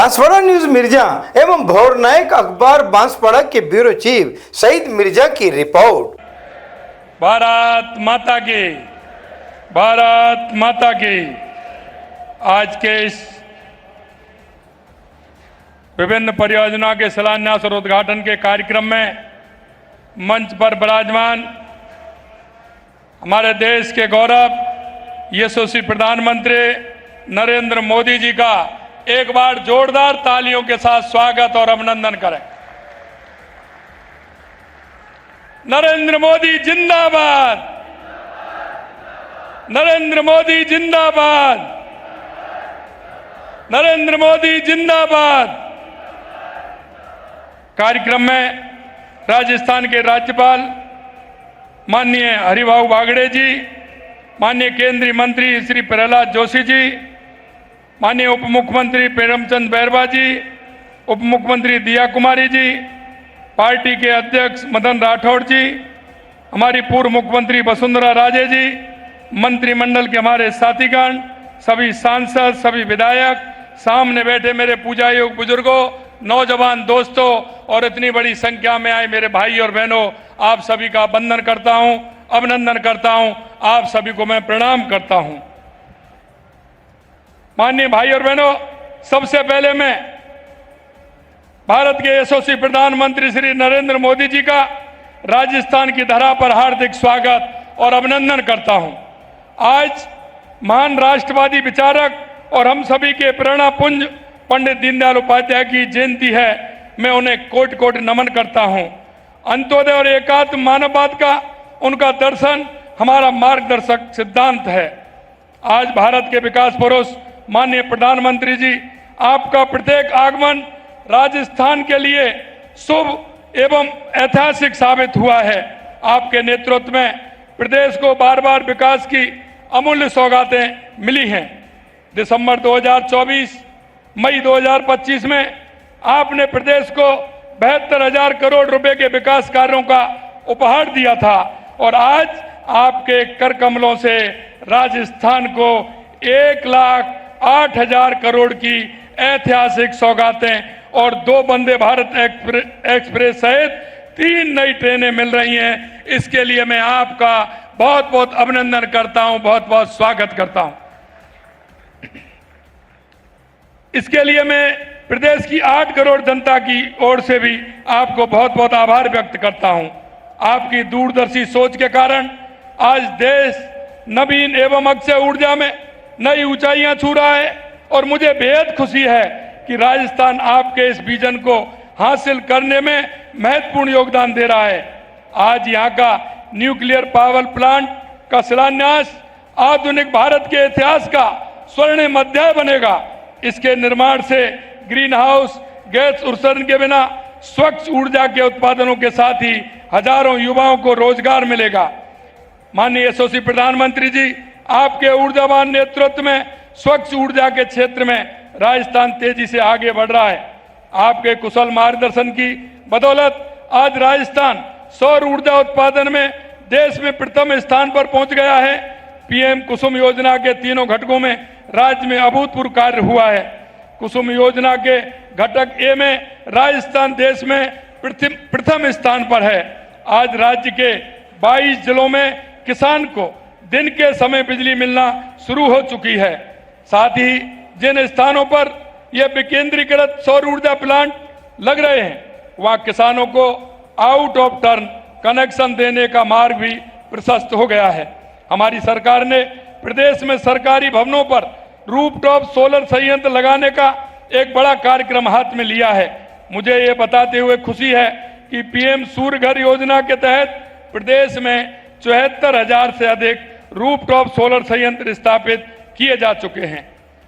Banswara news Mirza एवं भौर नायक अखबार बांसवाड़ा के ब्यूरो चीफ सईद मिर्जा की रिपोर्ट। भारत माता की, भारत माता की। आज के इस विभिन्न परियोजनाओं के शिलान्यास और उद्घाटन के कार्यक्रम में मंच पर विराजमान हमारे देश के गौरव यशस्वी प्रधानमंत्री नरेंद्र मोदी जी का एक बार जोरदार तालियों के साथ स्वागत और अभिनंदन करें। नरेंद्र मोदी जिंदाबाद, नरेंद्र मोदी जिंदाबाद, नरेंद्र मोदी जिंदाबाद। कार्यक्रम में राजस्थान के राज्यपाल माननीय हरिभाऊ बागड़े जी, माननीय केंद्रीय मंत्री श्री प्रहलाद जोशी जी, माननीय उप मुख्यमंत्री प्रेमचंद बैरवा जी, उप मुख्यमंत्री दिया कुमारी जी, पार्टी के अध्यक्ष मदन राठौड़ जी, हमारी पूर्व मुख्यमंत्री वसुंधरा राजे जी, मंत्रिमंडल के हमारे साथीगण, सभी सांसद, सभी विधायक, सामने बैठे मेरे पूजा योग बुजुर्गों, नौजवान दोस्तों और इतनी बड़ी संख्या में आए मेरे भाई और बहनों, आप सभी का वंदन करता हूं, अभिनंदन करता हूं। आप सभी को मैं प्रणाम करता हूं। माननीय भाई और बहनों, सबसे पहले मैं भारत के यशस्वी प्रधानमंत्री श्री नरेंद्र मोदी जी का राजस्थान की धरा पर हार्दिक स्वागत और अभिनंदन करता हूं। आज महान राष्ट्रवादी विचारक और हम सभी के प्रेरणा पुंज पंडित दीनदयाल उपाध्याय की जयंती है। मैं उन्हें कोटि कोटि नमन करता हूं। अंत्योदय और एकात्म मानववाद का उनका दर्शन हमारा मार्गदर्शक सिद्धांत है। आज भारत के विकास पुरुष माननीय प्रधानमंत्री जी, आपका प्रत्येक आगमन राजस्थान के लिए शुभ एवं ऐतिहासिक साबित हुआ है। आपके नेतृत्व में प्रदेश को बार बार विकास की अमूल्य सौगातें मिली हैं। दिसंबर 2024, मई 2025 में आपने प्रदेश को 72,000 करोड़ रुपए के विकास कार्यों का उपहार दिया था और आज आपके कर कमलों से राजस्थान को 1,08,000 करोड़ की ऐतिहासिक सौगातें और 2 वंदे भारत एक्सप्रेस सहित 3 नई ट्रेनें मिल रही हैं। इसके लिए मैं आपका बहुत बहुत अभिनंदन करता हूं, बहुत बहुत स्वागत करता हूं। इसके लिए मैं प्रदेश की 8 करोड़ जनता की ओर से भी आपको बहुत बहुत आभार व्यक्त करता हूं। आपकी दूरदर्शी सोच के कारण आज देश नवीन एवं अक्षय ऊर्जा में नई ऊंचाइयां छू रहा है और मुझे बेहद खुशी है कि राजस्थान आपके इस विजन को हासिल करने में महत्वपूर्ण योगदान दे रहा है। आज यहां का न्यूक्लियर पावर प्लांट का शिलान्यास आधुनिक भारत के इतिहास का स्वर्णिम अध्याय बनेगा। इसके निर्माण से ग्रीन हाउस गैस उत्सर्जन के बिना स्वच्छ ऊर्जा के उत्पादनों के साथ ही हजारों युवाओं को रोजगार मिलेगा। माननीय यशस्वी प्रधानमंत्री जी, आपके ऊर्जावान नेतृत्व में स्वच्छ ऊर्जा के क्षेत्र में राजस्थान तेजी से आगे बढ़ रहा है। आपके कुशल मार्गदर्शन की बदौलत आज राजस्थान सौर ऊर्जा उत्पादन में देश में प्रथम स्थान पर पहुंच गया है। पीएम कुसुम योजना के तीनों घटकों में राज्य में अभूतपूर्व कार्य हुआ है। कुसुम योजना के घटक ए में राजस्थान देश में प्रथम स्थान पर है। आज राज्य के 22 जिलों में किसान को दिन के समय बिजली मिलना शुरू हो चुकी है। साथ ही जिन स्थानों पर यह विकेंद्रीकृत सौर ऊर्जा प्लांट लग रहे हैं, वहां किसानों को आउट ऑफ टर्न कनेक्शन देने का मार्ग भी प्रशस्त हो गया है। हमारी सरकार ने प्रदेश में सरकारी भवनों पर रूफटॉप सोलर संयंत्र लगाने का एक बड़ा कार्यक्रम हाथ में लिया है। मुझे ये बताते हुए खुशी है कि पीएम सूर्य घर योजना के तहत प्रदेश में 74,000 से अधिक रूफटॉप सोलर संयंत्र स्थापित किए जा चुके हैं।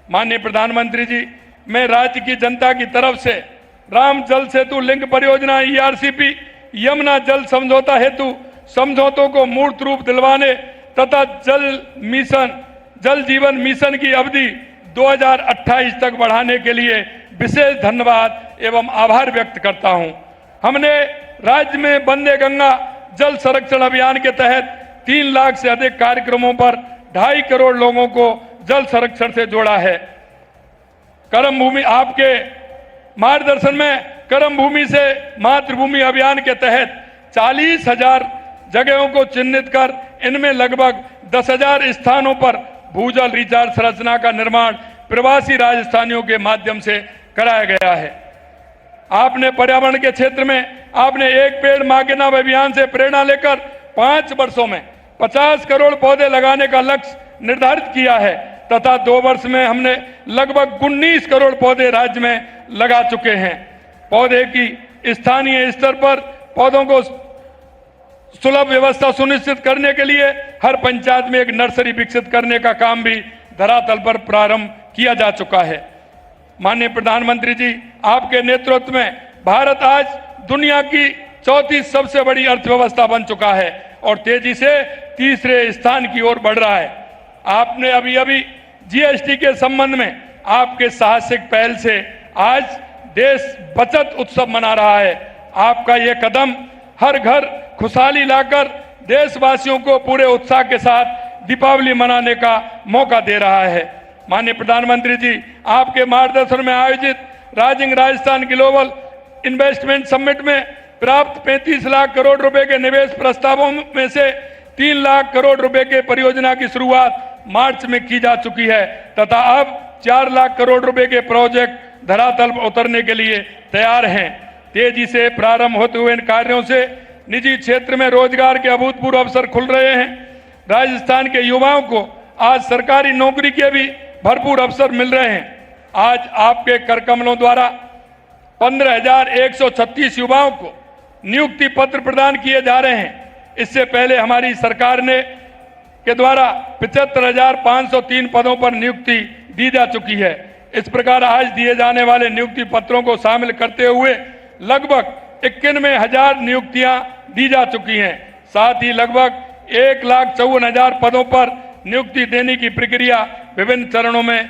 माननीय प्रधानमंत्री जी, मैं राज्य की जनता की तरफ से राम जल सेतु लिंक परियोजना ERCP, यमुना जल समझौता हेतु समझौतों को मूर्त रूप दिलवाने तथा जल जीवन मिशन की अवधि 2028 तक बढ़ाने के लिए विशेष धन्यवाद एवं आभार व्यक्त करता हूं। हमने राज्य में वंदे गंगा जल संरक्षण अभियान के तहत 3 लाख से अधिक कार्यक्रमों पर 2.5 करोड़ लोगों को जल संरक्षण से जोड़ा है। कर्म भूमि आपके मार्गदर्शन में कर्म भूमि से मातृभूमि अभियान के तहत 40,000 जगहों को चिन्हित कर इनमें लगभग 10,000 स्थानों पर भूजल रिचार्ज संरचना का निर्माण प्रवासी राजस्थानियों के माध्यम से कराया गया है। आपने पर्यावरण के क्षेत्र में आपने एक पेड़ मां के नाम अभियान से प्रेरणा लेकर 5 वर्षों में 50 करोड़ पौधे लगाने का लक्ष्य निर्धारित किया है तथा 2 वर्ष में हमने लगभग 19 करोड़ पौधे राज्य में लगा चुके हैं। पौधे की स्थानीय स्तर पर पौधों को सुलभ व्यवस्था सुनिश्चित करने के लिए हर पंचायत में एक नर्सरी विकसित करने का काम भी धरातल पर प्रारंभ किया जा चुका है। माननीय प्रधानमंत्री जी, आपके नेतृत्व में भारत आज दुनिया की 34 सबसे बड़ी अर्थव्यवस्था बन चुका है और तेजी से तीसरे स्थान की ओर बढ़ रहा है। आपने अभी अभी जीएसटी के संबंध में आपके साहसिक पहल से आज देश बचत उत्सव मना रहा है। आपका ये कदम हर घर खुशहाली लाकर देशवासियों को पूरे उत्साह के साथ दीपावली मनाने का मौका दे रहा है। माननीय प्रधानमंत्री जी, आपके मार्गदर्शन में आयोजित rising Rajasthan global investment summit में प्राप्त 35 लाख करोड़ रुपए के निवेश प्रस्तावों में से 3 लाख करोड़ रुपए के परियोजना की शुरुआत मार्च में की जा चुकी है तथा अब 4 लाख करोड़ रुपए के प्रोजेक्ट धरातल पर उतरने के लिए तैयार हैं। तेजी से प्रारंभ होते हुए इन कार्यों से निजी क्षेत्र में रोजगार के अभूतपूर्व अवसर खुल रहे हैं। राजस्थान के युवाओं को आज सरकारी नौकरी के भी भरपूर अवसर मिल रहे हैं। आज आपके कर कमलों द्वारा 15,136 युवाओं को नियुक्ति पत्र प्रदान किए जा रहे हैं। इससे पहले हमारी सरकार ने के द्वारा 75,503 पदों पर नियुक्ति दी जा चुकी है। इस प्रकार आज दिए जाने वाले नियुक्ति पत्रों को शामिल करते हुए लगभग 91,000 नियुक्तियां दी जा चुकी हैं। साथ ही लगभग 1,54,000 पदों पर नियुक्ति देने की प्रक्रिया विभिन्न चरणों में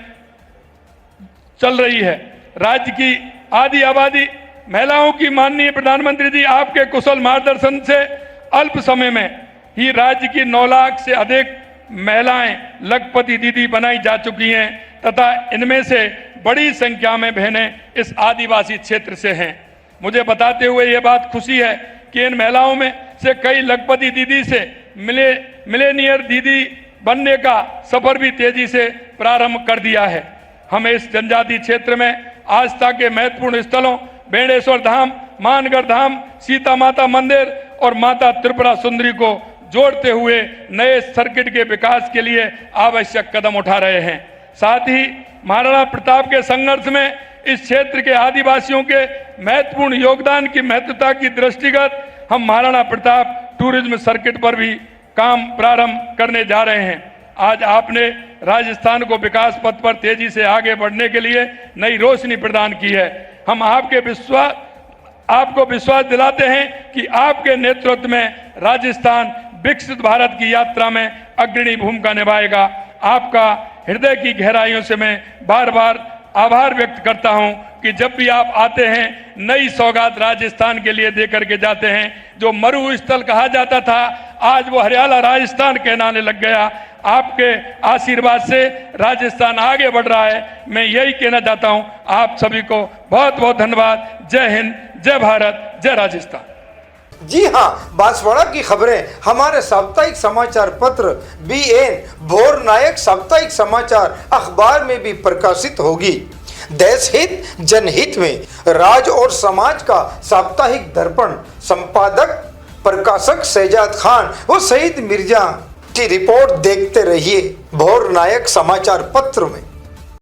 चल रही है। राज्य की आधी आबादी महिलाओं की माननीय प्रधानमंत्री जी, आपके कुशल मार्गदर्शन से अल्प समय में ही राज्य की 9 लाख से अधिक महिलाएं लखपति दीदी बनाई जा चुकी हैं तथा इनमें से बड़ी संख्या में बहनें इस आदिवासी क्षेत्र से हैं। मुझे बताते हुए ये बात खुशी है कि इन महिलाओं में से कई लखपति दीदी से मिलेनियर दीदी बनने का सफर भी तेजी से प्रारंभ कर दिया है। हम इस जनजातीय क्षेत्र में आस्था के महत्वपूर्ण स्थलों बेणेश्वर धाम, मानगढ़ धाम, सीता माता मंदिर और माता त्रिपुरा सुंदरी को जोड़ते हुए नए सर्किट के विकास के लिए आवश्यक कदम उठा रहे हैं। साथ ही महाराणा प्रताप के संघर्ष में इस क्षेत्र के आदिवासियों के महत्वपूर्ण योगदान की महत्वता की दृष्टिगत हम महाराणा प्रताप टूरिज्म सर्किट पर भी काम प्रारंभ करने जा रहे हैं। आज आपने राजस्थान को विकास पथ पर तेजी से आगे बढ़ने के लिए नई रोशनी प्रदान की है। हम आपको विश्वास दिलाते हैं कि आपके नेतृत्व में राजस्थान विकसित भारत की यात्रा में अग्रणी भूमिका निभाएगा। आपका हृदय की गहराइयों से मैं बार बार आभार व्यक्त करता हूं कि जब भी आप आते हैं नई सौगात राजस्थान के लिए देकर के जाते हैं। जो मरु स्थल कहा जाता था आज वो हरियाला राजस्थान कहलाने लग गया। आपके आशीर्वाद से राजस्थान आगे बढ़ रहा है। मैं यही कहना चाहता हूं। आप सभी को बहुत बहुत धन्यवाद। जय हिंद, जय भारत, जय राजस्थान। जी हाँ, बांसवाड़ा की खबरें हमारे साप्ताहिक समाचार पत्र BN भोर नायक साप्ताहिक समाचार अखबार में भी प्रकाशित होगी। देश हित जनहित में राज और समाज का साप्ताहिक दर्पण संपादक प्रकाशक शहजाद खान व सईद मिर्जा की रिपोर्ट देखते रहिए भोर नायक समाचार पत्र में।